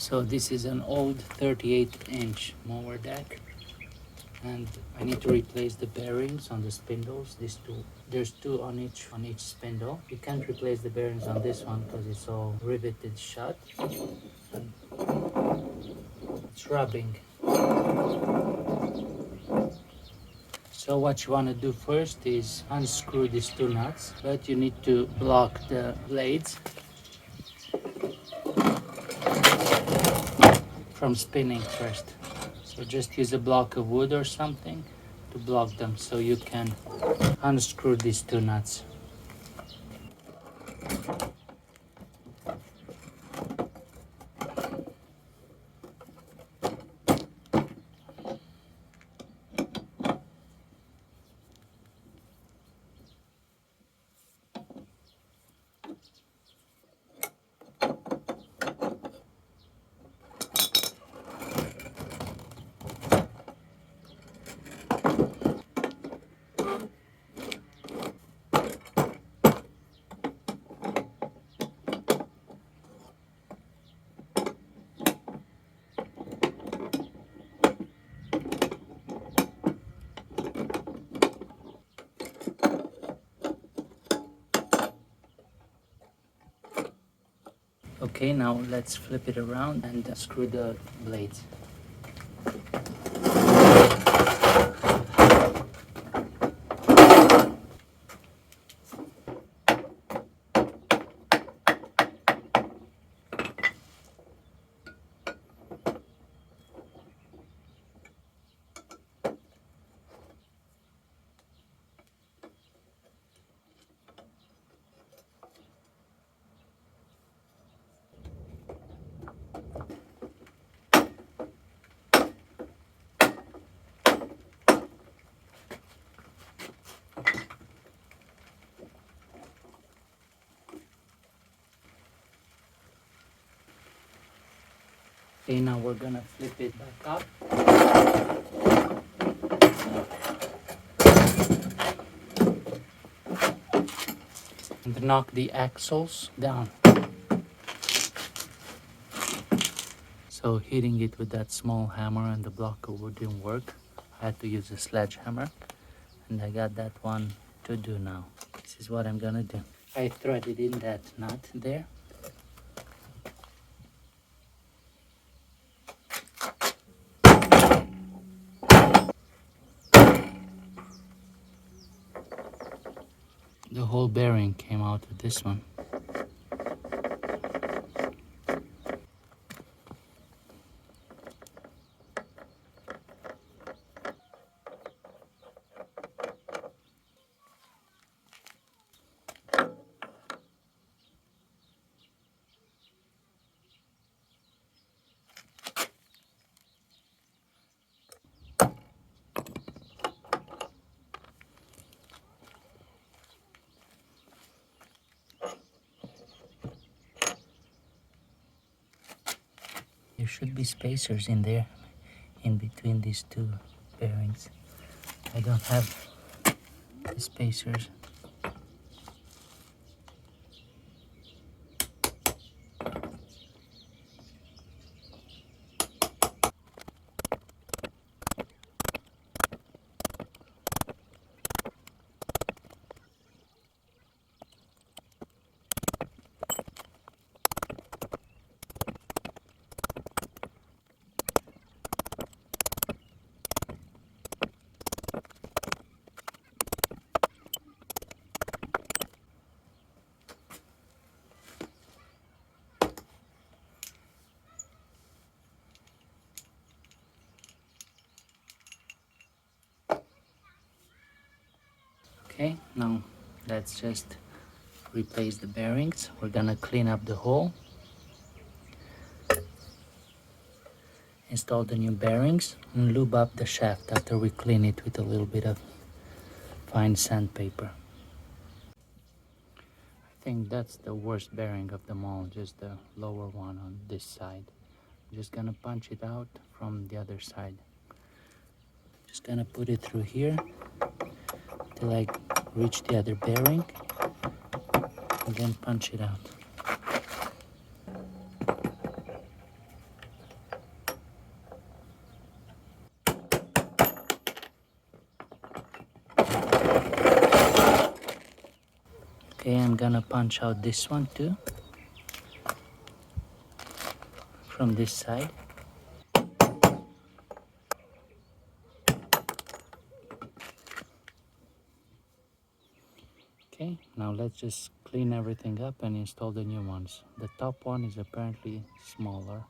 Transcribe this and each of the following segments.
So this is an old 38-inch mower deck, and I need to replace the bearings on the spindles. These two, there's two on each spindle. You can't replace the bearings on this one because it's all riveted shut. And it's rubbing. So what you want to do first is unscrew these two nuts, but you need to block the blades from spinning first. So just use a block of wood or something to block them so you can unscrew these two nuts. Okay, now let's flip it around and screw the blades. Okay, now we're gonna flip it back up. And knock the axles down. So hitting it with that small hammer and the block of wood didn't work. I had to use a sledgehammer, and I got that one to do now. This is what I'm gonna do. I threaded in that nut there. The whole bearing came out with this one. There should be spacers in there, in between these two bearings. I don't have the spacers. Okay, now let's just replace the bearings. We're gonna clean up the hole, install the new bearings, and lube up the shaft after we clean it with a little bit of fine sandpaper. I think that's the worst bearing of them all, just the lower one on this side. I'm just gonna punch it out from the other side. Just gonna put it through here till I reach the other bearing, and then punch it out. I'm gonna punch out this one too from this side. Okay, now let's just clean everything up and install the new ones. The top one is apparently smaller.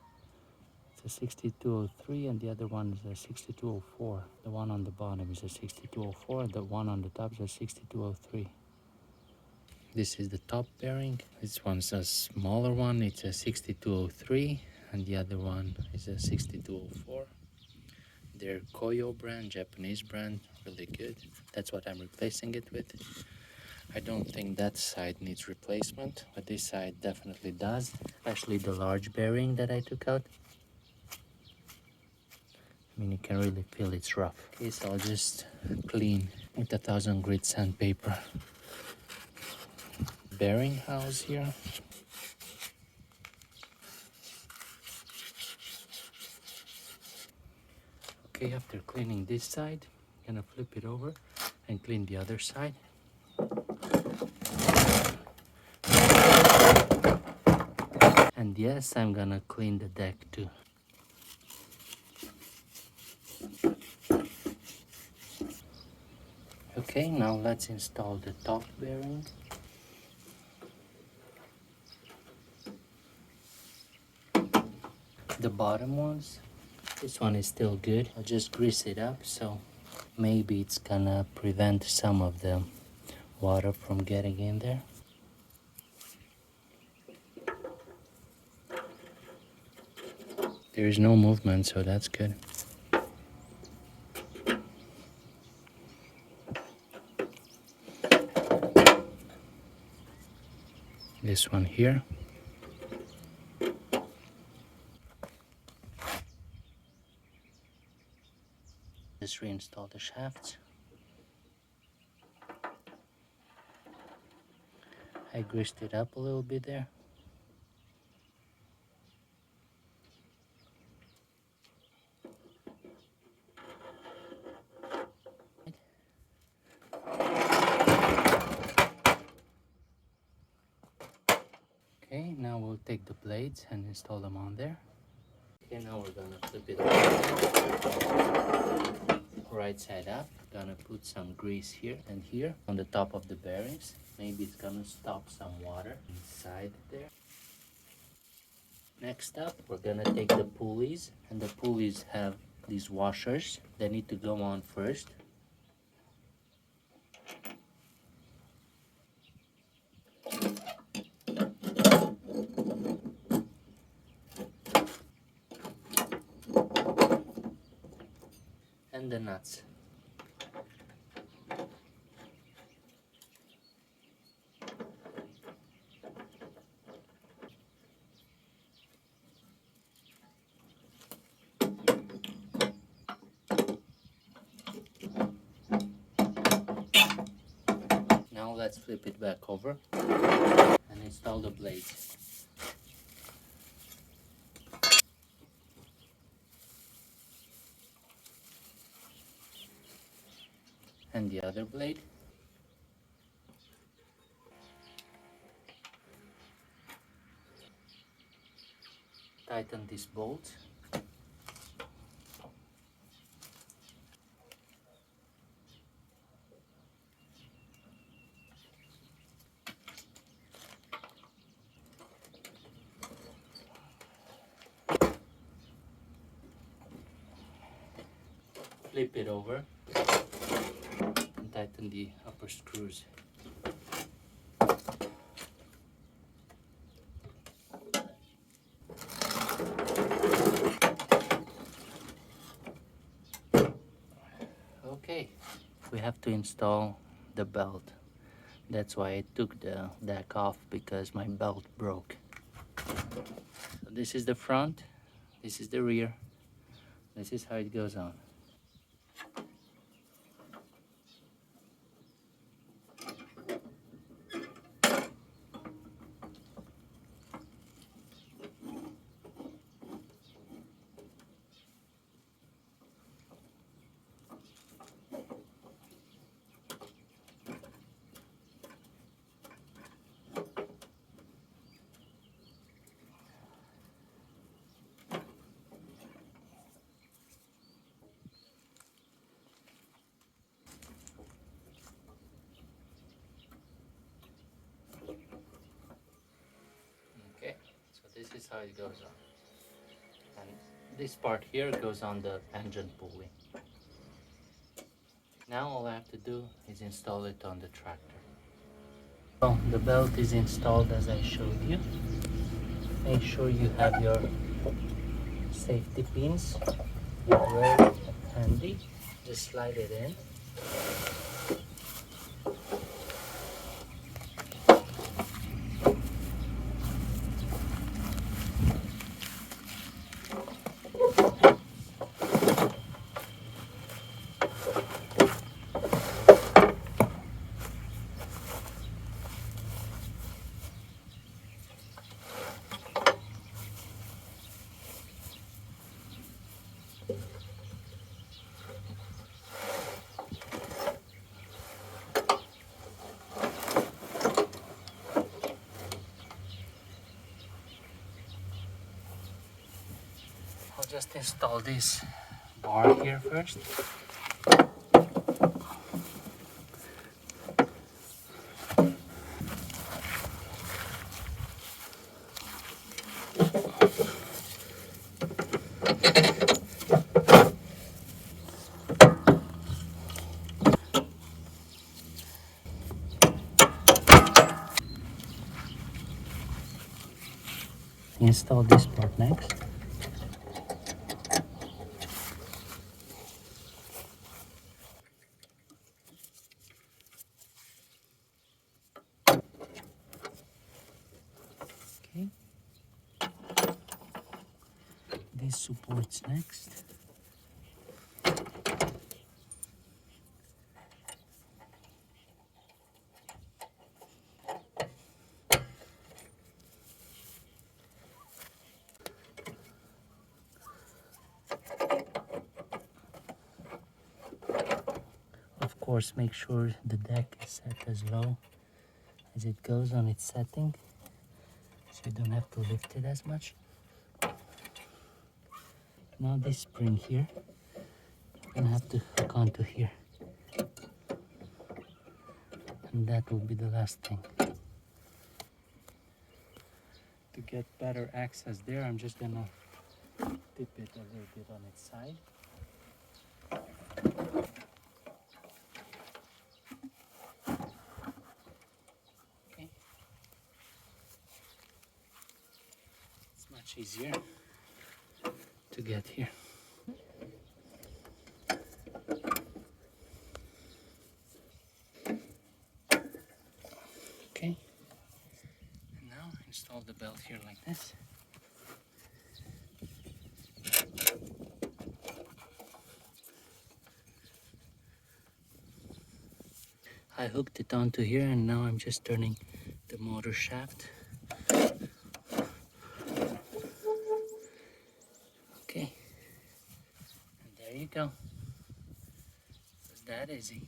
It's a 6203 and the other one is a 6204. The one on the bottom is a 6204, the one on the top is a 6203. This is the top bearing. This one's a smaller one, it's a 6203, and the other one is a 6204. They're Koyo brand, Japanese brand, really good. That's what I'm replacing it with. I don't think that side needs replacement, but this side definitely does, especially the large bearing that I took out. I mean, you can really feel it's rough. Okay, so I'll just clean with 1000 grit sandpaper. Bearing house here. Okay, after cleaning this side, I'm gonna flip it over and clean the other side. And yes, I'm gonna clean the deck too. Okay, now let's install the top bearing. The bottom ones, this one is still good. I'll just grease it up, so maybe it's gonna prevent some of the water from getting in there. There is no movement, so that's good. This one here. Just reinstall the shafts. I greased it up a little bit there. Okay, now we'll take the blades and install them on there. Okay, now we're gonna flip it right side up. Gonna put some grease here and here on the top of the bearings. Maybe it's gonna stop some water inside there. Next up, we're gonna take the pulleys, and the pulleys have these washers. They need to go on first. And the nuts. Now let's flip it back over and install the blades. And the other blade. Tighten this bolt. Flip it over and tighten the upper screws. Okay, we have to install the belt. That's why I took the deck off, because my belt broke. So this is the front, this is the rear, this is how it goes on. this is how it goes on. And this part here goes on the engine pulley. Now all I have to do is install it on the tractor. So the belt is installed as I showed you. Make sure you have your safety pins very handy. Just slide it in. I'll just install this bar here first. Install this part next. Okay. These supports next. Of course, make sure the deck is set as low as it goes on its setting, so you don't have to lift it as much. Now this spring here, you're gonna have to hook onto here, and that will be the last thing. To get better access there, I'm just gonna tip it a little bit on its side. Okay. It's much easier to get here. Okay. And now install the belt here like this. I hooked it onto here, and now I'm just turning the motor shaft. Okay, and there you go. It was that easy.